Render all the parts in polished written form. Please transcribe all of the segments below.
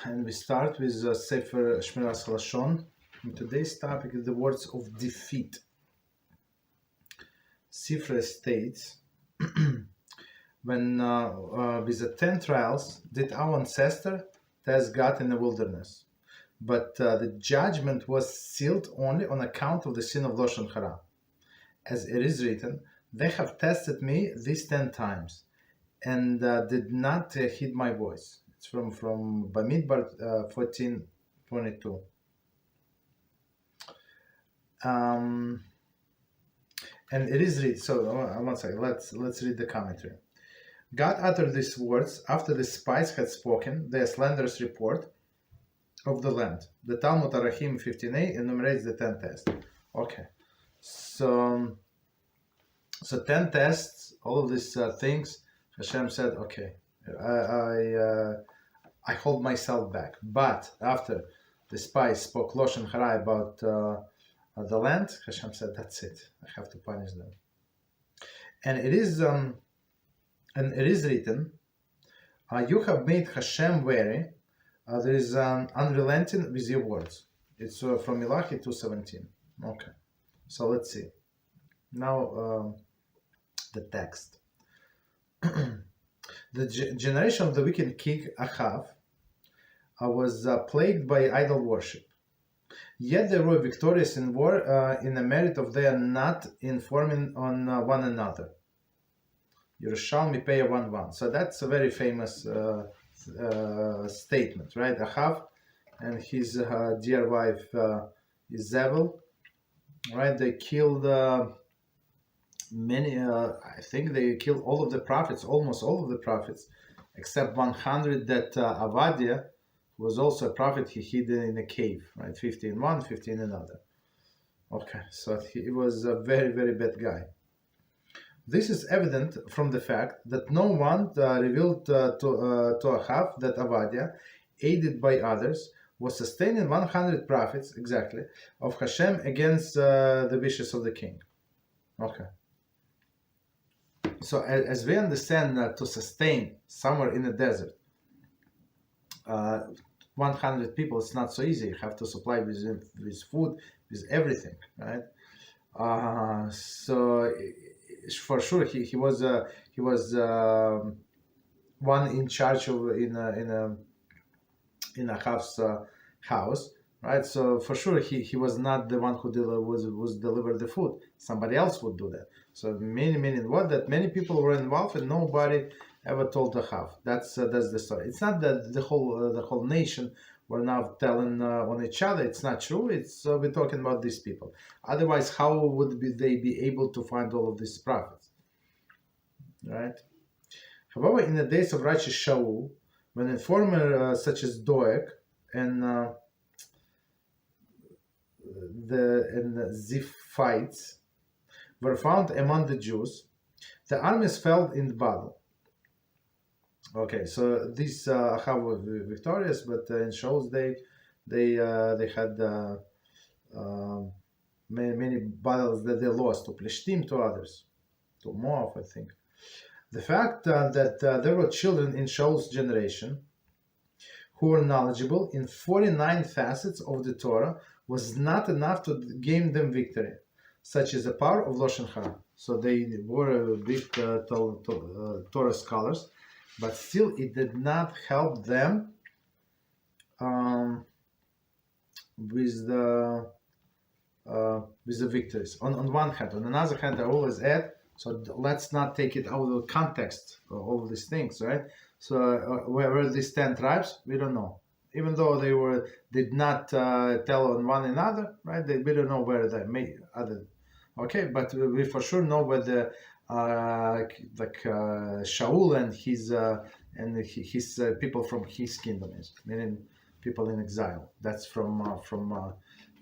and we start with Sefer Shmiras Haloshon. And today's topic is the words of deceit. Sefer states, when with the 10 trials did our ancestor test God in the wilderness, but the judgment was sealed only on account of the sin of Lashon Hara. As it is written, they have tested me these 10 times, and did not heed my voice. It's from Bamidbar 14:22. And it is read. So one second. Let's read the commentary. God uttered these words after the spies had spoken their slanderous report of the land. The Talmud Arachim 15a enumerates the 10 tests. Okay, so 10 tests, all of these things. Hashem said, okay, I hold myself back. But after the spies spoke Lashon Hara about the land, Hashem said, that's it. I have to punish them. And it is written, you have made Hashem weary. There is unrelenting with your words. It's from Mizrachi 2:17. Okay, so let's see. Now the text. The generation of the wicked king Achav was plagued by idol worship. Yet they were victorious in war in the merit of their not informing on one another. Yerushalmi Peya 1:1. So that's a very famous statement, right? Achav and his dear wife Izebel, right? They killed many, I think they killed all of the prophets, almost all of the prophets, except 100 that Avadia, who was also a prophet, he hid in a cave, right? 15 one, 15 another. Okay, so he was a very, very bad guy. This is evident from the fact that no one revealed to Achav that Avadia, aided by others, was sustaining 100 prophets, exactly, of Hashem against the wishes of the king. Okay. So as we understand to sustain somewhere in the desert 100 people, it's not so easy. You have to supply with food, with everything, right? So for sure he was one in charge of in Achav's house, right? So for sure he was not the one who was delivered the food. Somebody else would do that. So many people were involved and nobody ever told Achav. That's the story. It's not that the whole nation were now telling on each other. It's not true. It's we're talking about these people. Otherwise, how would they be able to find all of these prophets, right? However, in the days of righteous Shaul, when informer such as Doeg and the Ziphites were found among the Jews, the armies fell in the battle. Okay, so these Achav were victorious, but in Shaul's day, they had many battles that they lost to Plishtim, to others, to Moab, I think. The fact that there were children in Shaul's generation who were knowledgeable in 49 facets of the Torah was not enough to gain them victory, such as the power of Lashon Hara. So they were big Torah scholars, but still it did not help them with the victories. On one hand, on another hand, I always add. So let's not take it out of context, all of these things, right? So where were these 10 tribes? We don't know. Even though they did not tell on one another, right? We don't know where they made other. Okay, but we for sure know where the Shaul and his people from his kingdom is, meaning people in exile. That's from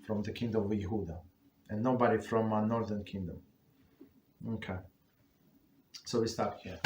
the kingdom of Yehuda, and nobody from northern kingdom. Okay, so we stop here.